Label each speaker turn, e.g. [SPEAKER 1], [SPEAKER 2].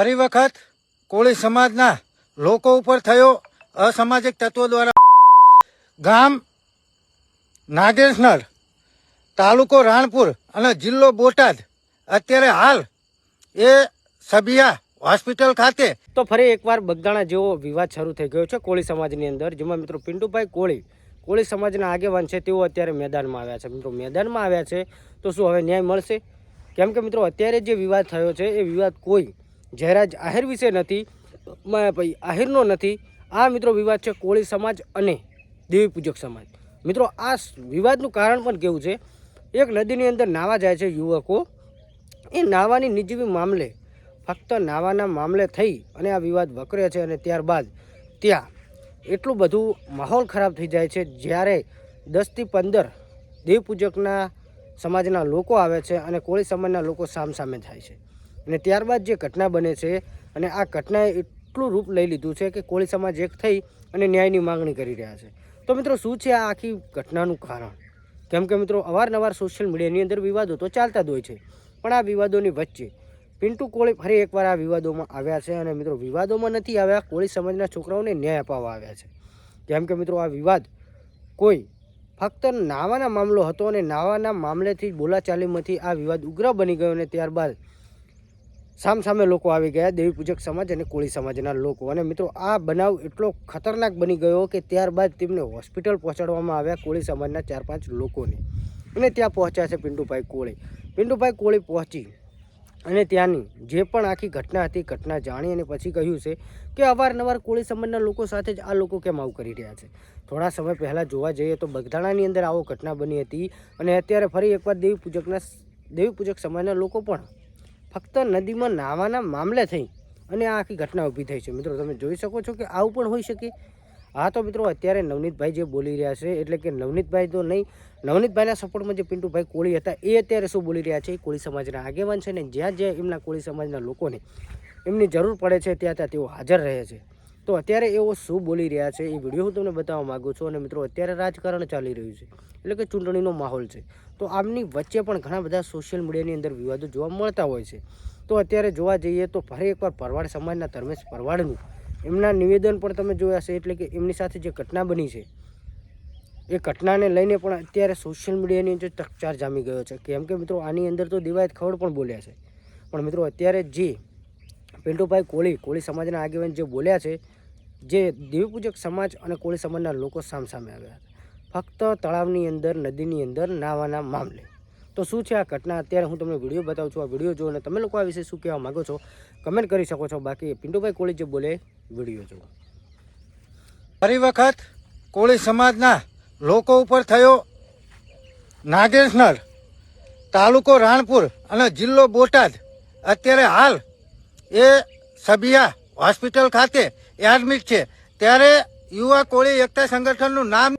[SPEAKER 1] ફરી વખત કોળી સમાજના લોકો ઉપર થયો અસામાજિક તત્વો દ્વારા ગામ નાગેશનર, તાલુકો રાણપુર અને જિલ્લો બોટાદ અત્યારે હાલ એ સબિયા હોસ્પિટલ ખાતે
[SPEAKER 2] તો ફરી એકવાર બગદાણા જેવો વિવાદ શરૂ થઈ ગયો છે કોળી સમાજની અંદર, જેમાં મિત્રો પિન્ટુભાઈ કોળી સમાજના આગેવાન છે તેઓ અત્યારે મેદાનમાં આવ્યા છે. મિત્રો મેદાનમાં આવ્યા છે તો શું હવે ન્યાય મળશે? કેમ કે મિત્રો અત્યારે જે વિવાદ થયો છે એ વિવાદ કોઈ જયરાજ આહિર વિશે નથી, આહિરનો નથી. આ મિત્રો વિવાદ છે કોળી સમાજ અને દેવી પૂજક સમાજ. મિત્રો આ વિવાદનું કારણ પણ કેવું છે, એક નદીની અંદર નાહવા જાય છે યુવકો, એ નાહવાની નિજીવી મામલે ફક્ત નાવાના મામલે થઈ અને આ વિવાદ વકરે છે અને ત્યારબાદ ત્યાં એટલું બધું માહોલ ખરાબ થઈ જાય છે જ્યારે 10 થી 15 દેવપૂજકના સમાજના લોકો આવે છે અને કોળી સમાજના લોકો સામસામે થાય છે અને ત્યારબાદ જે ઘટના બને છે અને આ ઘટનાએ એટલું રૂપ લઈ લીધું છે કે કોળી સમાજ એક થઈ અને ન્યાયની માંગણી કરી રહ્યા છે. તો મિત્રો શું છે આ આખી ઘટનાનું કારણ? કેમ કે મિત્રો અવારનવાર સોશિયલ મીડિયાની અંદર વિવાદો તો ચાલતા જ હોય છે, પણ આ વિવાદોની વચ્ચે પિન્ટુ કોળી ફરી એકવાર આ વિવાદોમાં આવ્યા છે અને મિત્રો વિવાદોમાં નથી આવ્યા, કોળી સમાજના છોકરાઓને ન્યાય અપાવવા આવ્યા છે. કેમ કે મિત્રો આ વિવાદ કોઈ ફક્ત નાવાના મામલો હતો અને નાવાના મામલેથી બોલાચાલીમાંથી આ વિવાદ ઉગ્ર બની ગયો અને ત્યારબાદ સામસામે લોકો આવી ગયા, દેવી પૂજક સમાજ અને કોળી સમાજના લોકો. અને મિત્રો આ બનાવ એટલો ખતરનાક બની ગયો કે ત્યારબાદ તેમને હોસ્પિટલ પહોંચાડવામાં આવ્યા કોળી સમાજના 4-5 લોકોને અને ત્યાં પહોંચ્યા છે પિન્ટુભાઈ કોળી પહોંચી અને ત્યાંની જે પણ આખી ઘટના હતી, ઘટના જાણી અને પછી કહ્યું છે કે અવારનવાર કોળી સમાજના લોકો સાથે જ આ લોકો કેમ આવું કરી રહ્યા છે. થોડા સમય પહેલાં જોવા જઈએ તો બગદાણાની અંદર આવો ઘટના બની હતી અને અત્યારે ફરી એકવાર દેવી પૂજક સમાજના લોકો પણ ફક્ત નદીમાં નાહવાના મામલે થઈ અને આ આખી ઘટના ઊભી થઈ છે. મિત્રો તમે જોઈ શકો છો કે આવું પણ હોઈ શકે. હા તો મિત્રો અત્યારે નવનીતભાઈ જે બોલી રહ્યા છે, એટલે કે નવનીતભાઈ તો નહીં, નવનીતભાઈના સપોર્ટમાં જે પિન્ટુભાઈ કોળી હતા એ અત્યારે શું બોલી રહ્યા છે, એ કોળી સમાજના આગેવાન છે ને જ્યાં જ્યાં એમના કોળી સમાજના લોકોને એમની જરૂર પડે છે ત્યાં ત્યાં તેઓ હાજર રહે છે. તો અત્યારે એઓ શું બોલી રહ્યા છે એ વિડીયો હું તમને બતાવવા માગું છું. અને મિત્રો અત્યારે રાજકારણ ચાલી રહ્યું છે, એટલે કે ચૂંટણીનો માહોલ છે, તો આમની વચ્ચે પણ ઘણા બધા સોશિયલ મીડિયાની અંદર વિવાદો જોવા મળતા હોય છે. તો અત્યારે જોવા જઈએ તો ફરી એકવાર ભરવાડ સમાજના ધર્મેશ ભરવાડનું એમના નિવેદન પણ તમે જોયા છે, એટલે કે એમની સાથે જે ઘટના બની છે એ ઘટનાને લઈને પણ અત્યારે સોશિયલ મીડિયાની અંદર ચકચાર જામી ગયો છે. કેમ કે મિત્રો આની અંદર તો દિવાયત ખવડ પણ બોલ્યા છે, પણ મિત્રો અત્યારે જે પિન્ટુભાઈ કોળી સમાજના આગેવાન જે બોલ્યા છે, જે દેવી પૂજક સમાજ અને કોળી સમાજના લોકો સામસામે આવ્યા ફક્ત તળાવની અંદર, નદીની અંદર નાહવાના મામલે. તો શું છે આ ઘટના? અત્યારે હું તમને વિડીયો બતાવું છું. આ વિડીયો જો અને તમે લોકો આ વિશે શું કહેવા માગો છો કમેન્ટ કરી શકો છો. બાકી પિન્ટુભાઈ કોળી જે બોલે વિડીયો જુઓ.
[SPEAKER 1] ફરી વખત કોળી સમાજના લોકો ઉપર થયો નાગેશનર, તાલુકો રાણપુર અને જિલ્લો બોટાદ અત્યારે હાલ એ સબિયા હોસ્પિટલ ખાતે એડમિટ છે. ત્યારે યુવા કોળી એકતા સંગઠનનું નામ